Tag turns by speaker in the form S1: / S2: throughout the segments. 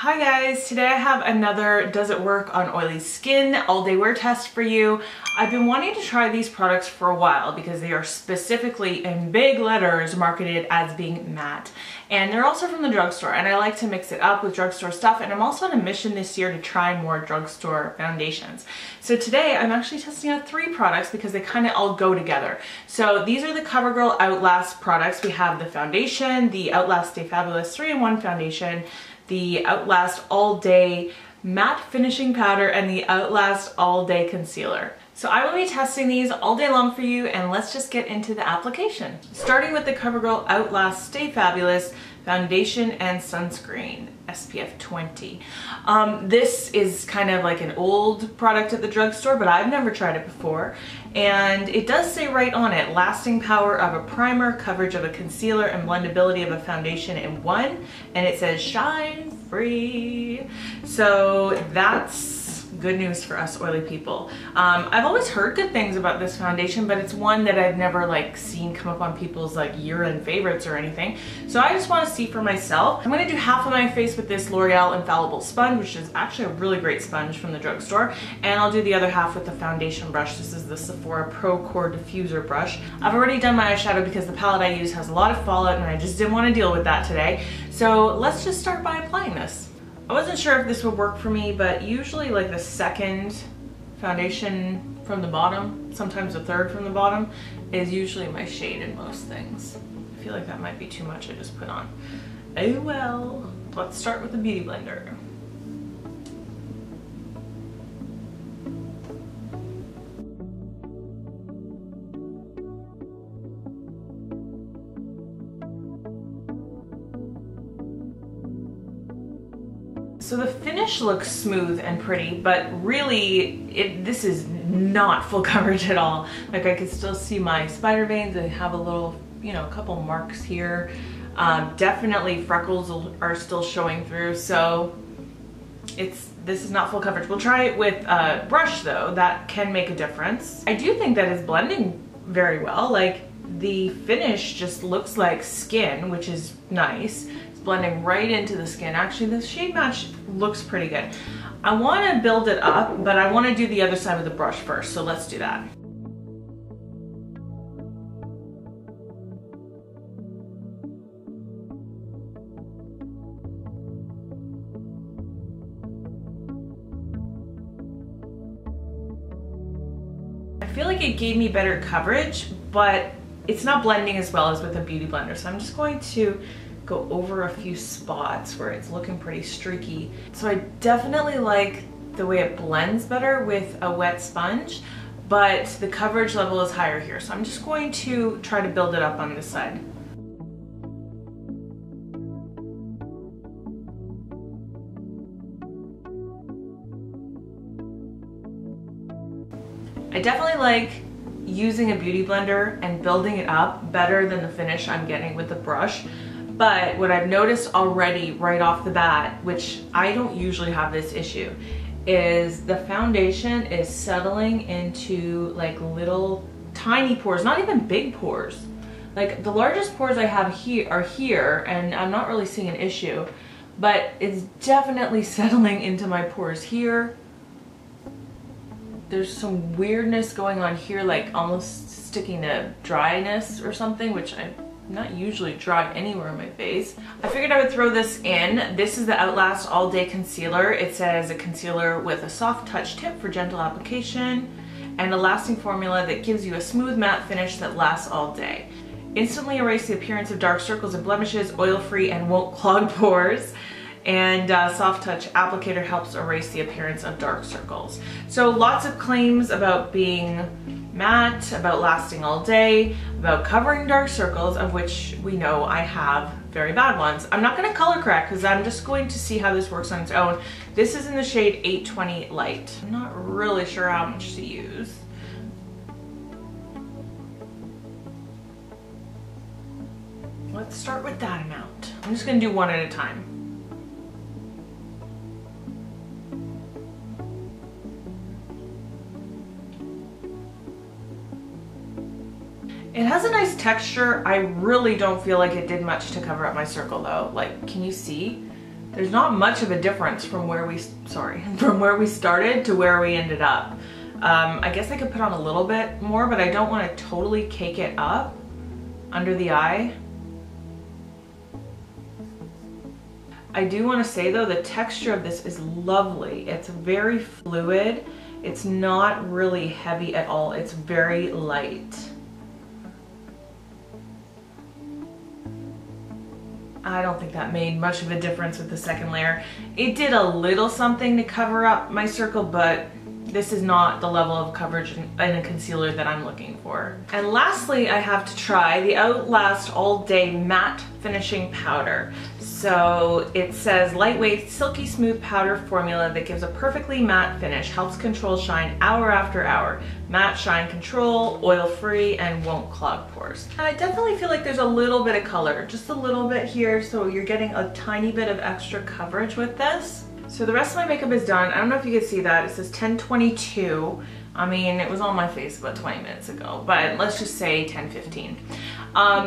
S1: Hi guys, today I have another Does It Work on Oily Skin all day wear test for you. I've been wanting to try these products for a while because they are specifically in big letters marketed as being matte. And they're also from the drugstore, and I like to mix it up with drugstore stuff, and I'm also on a mission this year to try more drugstore foundations. So today I'm actually testing out 3 products because they kind of all go together. So these are the CoverGirl Outlast products. We have the foundation, the Outlast Stay Fabulous 3-in-1 foundation, the Outlast All Day Matte Finishing Powder, and the Outlast All Day Concealer. So I will be testing these all day long for you, and let's just get into the application. Starting with the CoverGirl Outlast Stay Fabulous Foundation and Sunscreen, SPF 20. This is kind of like an old product at the drugstore, but I've never tried it before. And it does say right on it, lasting power of a primer, coverage of a concealer, and blendability of a foundation in one. And it says shine free. So that's good news for us oily people. I've always heard good things about this foundation, but it's one that I've never seen come up on people's year-end favorites or anything. So I just want to see for myself. I'm going to do half of my face with this L'Oreal Infallible Sponge, which is actually a really great sponge from the drugstore, and I'll do the other half with the foundation brush. This is the Sephora Pro Core Diffuser brush. I've already done my eyeshadow because the palette I use has a lot of fallout, and I just didn't want to deal with that today. So let's just start by applying this. I wasn't sure if this would work for me, but usually the second foundation from the bottom, sometimes the third from the bottom, is usually my shade in most things. I feel like that might be too much I just put on. Oh well. Let's start with the Beauty Blender. So the finish looks smooth and pretty, but really this is not full coverage at all. I can still see my spider veins. I have a little, a couple marks here. Definitely freckles are still showing through, so this is not full coverage. We'll try it with a brush though. That can make a difference. I do think that it's blending very well. The finish just looks like skin, which is nice. Blending right into the skin. Actually, the shade match looks pretty good. I want to build it up, but I want to do the other side with the brush first, so let's do that. I feel like it gave me better coverage, but it's not blending as well as with a beauty blender, so I'm just going to go over a few spots where it's looking pretty streaky. So I definitely like the way it blends better with a wet sponge, but the coverage level is higher here. So I'm just going to try to build it up on this side. I definitely like using a beauty blender and building it up better than the finish I'm getting with the brush. But what I've noticed already right off the bat, which I don't usually have this issue, is the foundation is settling into little tiny pores, not even big pores. The largest pores I have here are here, and I'm not really seeing an issue, but it's definitely settling into my pores here. There's some weirdness going on here, almost sticking to dryness or something, which I'm not usually dry anywhere on my face. I figured I would throw this in. This is the Outlast All Day Concealer. It says a concealer with a soft touch tip for gentle application and a lasting formula that gives you a smooth matte finish that lasts all day. Instantly erase the appearance of dark circles and blemishes, oil-free and won't clog pores. And soft touch applicator helps erase the appearance of dark circles. So lots of claims about being matte, about lasting all day, about covering dark circles, of which we know I have very bad ones. I'm not going to color correct because I'm just going to see how this works on its own. This is in the shade 820 Light. I'm not really sure how much to use. Let's start with that amount. I'm just going to do one at a time. It has a nice texture. I really don't feel like it did much to cover up my circle though. Can you see? There's not much of a difference from where we started to where we ended up. I guess I could put on a little bit more, but I don't want to totally cake it up under the eye. I do want to say though, the texture of this is lovely. It's very fluid. It's not really heavy at all. It's very light. I don't think that made much of a difference with the second layer. It did a little something to cover up my circle, but this is not the level of coverage in a concealer that I'm looking for. And lastly, I have to try the Outlast All Day Matte Finishing Powder. So it says lightweight, silky smooth powder formula that gives a perfectly matte finish, helps control shine hour after hour. Matte shine control, oil free, and won't clog pores. And I definitely feel like there's a little bit of color, just a little bit here, so you're getting a tiny bit of extra coverage with this. So the rest of my makeup is done. I don't know if you can see that. It says 10:22. I mean, it was on my face about 20 minutes ago, but let's just say 10:15.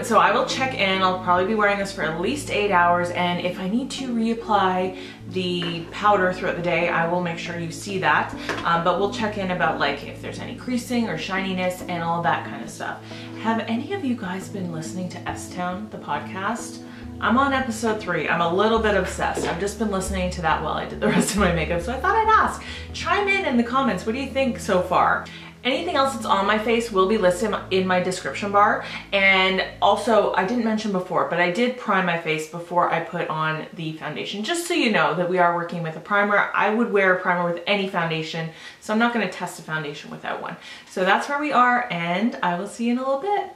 S1: So I will check in. I'll probably be wearing this for at least 8 hours, and if I need to reapply the powder throughout the day, I will make sure you see that. But we'll check in about like if there's any creasing or shininess and all that kind of stuff. Have any of you guys been listening to S-Town, the podcast? I'm on episode 3. I'm a little bit obsessed. I've just been listening to that while I did the rest of my makeup, so I thought I'd ask. Chime in the comments. What do you think so far? Anything else that's on my face will be listed in my description bar. And also, I didn't mention before, but I did prime my face before I put on the foundation, just so you know that we are working with a primer. I would wear a primer with any foundation, so I'm not going to test a foundation without one. So that's where we are, and I will see you in a little bit.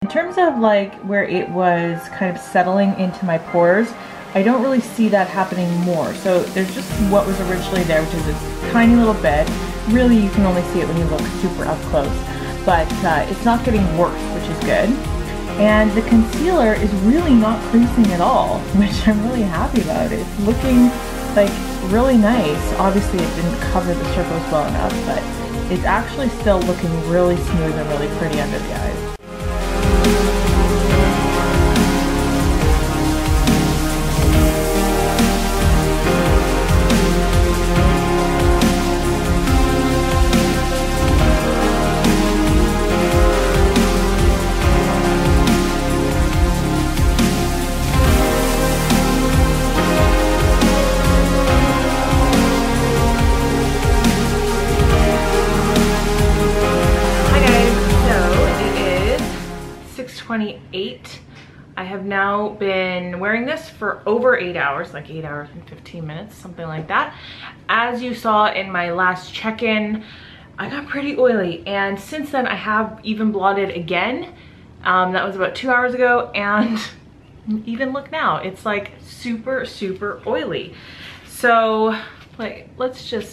S1: In terms of like where it was kind of settling into my pores, I don't really see that happening more. So there's just what was originally there, which is a tiny little bit. Really, you can only see it when you look super up close, but it's not getting worse, which is good. And the concealer is really not creasing at all, which I'm really happy about. It's looking like really nice. Obviously it didn't cover the circles well enough, but it's actually still looking really smooth and really pretty under the eyes. I have now been wearing this for over 8 hours, like 8 hours and 15 minutes, something like that. As you saw in my last check-in, I got pretty oily, and since then I have even blotted again. That was about 2 hours ago, and even look now, it's like super, super oily. So like,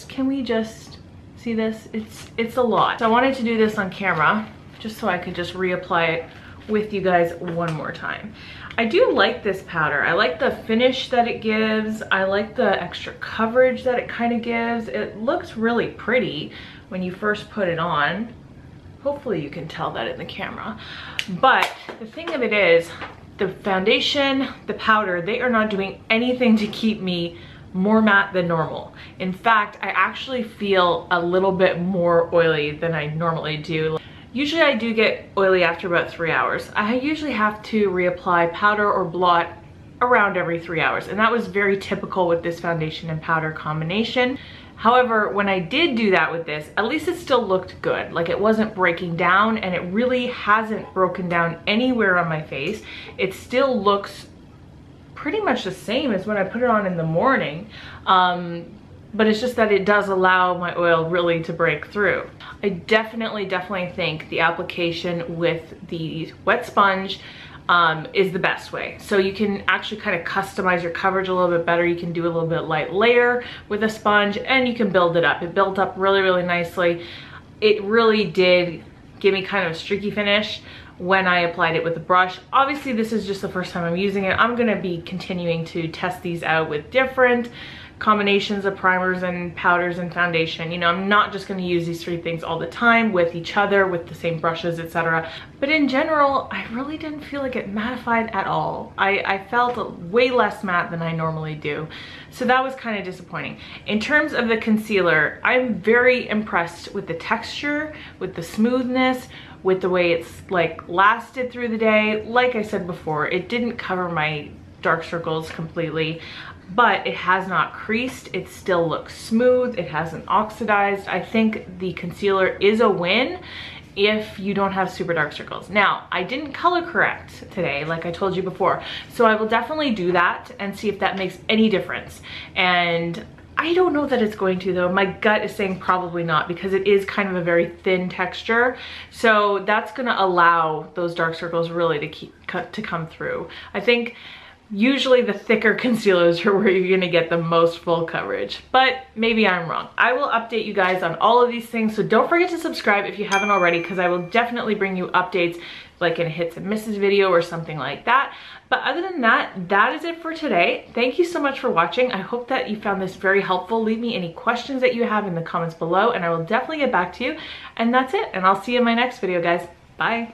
S1: can we just see this? It's a lot. So I wanted to do this on camera, just so I could just reapply it with you guys one more time. I do like this powder. I like the finish that it gives. I like the extra coverage that it kind of gives. It looks really pretty when you first put it on. Hopefully you can tell that in the camera. But the thing of it is, the foundation, the powder, they are not doing anything to keep me more matte than normal. In fact, I actually feel a little bit more oily than I normally do. Usually I do get oily after about 3 hours. I usually have to reapply powder or blot around every 3 hours, and that was very typical with this foundation and powder combination. However, when I did do that with this, at least it still looked good. Like, it wasn't breaking down, and it really hasn't broken down anywhere on my face. It still looks pretty much the same as when I put it on in the morning. But it's just that it does allow my oil really to break through. I definitely think the application with the wet sponge is the best way. So you can actually kind of customize your coverage a little bit better. You can do a little bit light layer with a sponge, and you can build it up. It built up really nicely. It really did give me kind of a streaky finish when I applied it with the brush. Obviously, this is just the first time I'm using it. I'm gonna be continuing to test these out with different combinations of primers and powders and foundation. You know, I'm not just going to use these 3 things all the time with each other, with the same brushes, etc. But in general, I really didn't feel like it mattified at all. I felt way less matte than I normally do. So that was kind of disappointing. In terms of the concealer, I'm very impressed with the texture, with the smoothness, with the way it's like lasted through the day. Like I said before, it didn't cover my dark circles completely, but it has not creased. It still looks smooth. It hasn't oxidized. I think the concealer is a win if you don't have super dark circles. Now, I didn't color correct today, like I told you before, so I will definitely do that and see if that makes any difference. And I don't know that it's going to, though. My gut is saying probably not, because it is kind of a very thin texture. So that's gonna allow those dark circles really to come through. I think usually the thicker concealers are where you're gonna get the most full coverage, but maybe I'm wrong. I will update you guys on all of these things, so don't forget to subscribe if you haven't already, because I will definitely bring you updates like in a hits and misses video or something like that. But other than that, that is it for today. Thank you so much for watching. I hope that you found this very helpful. Leave me any questions that you have in the comments below, and I will definitely get back to you. And that's it, and I'll see you in my next video, guys. Bye.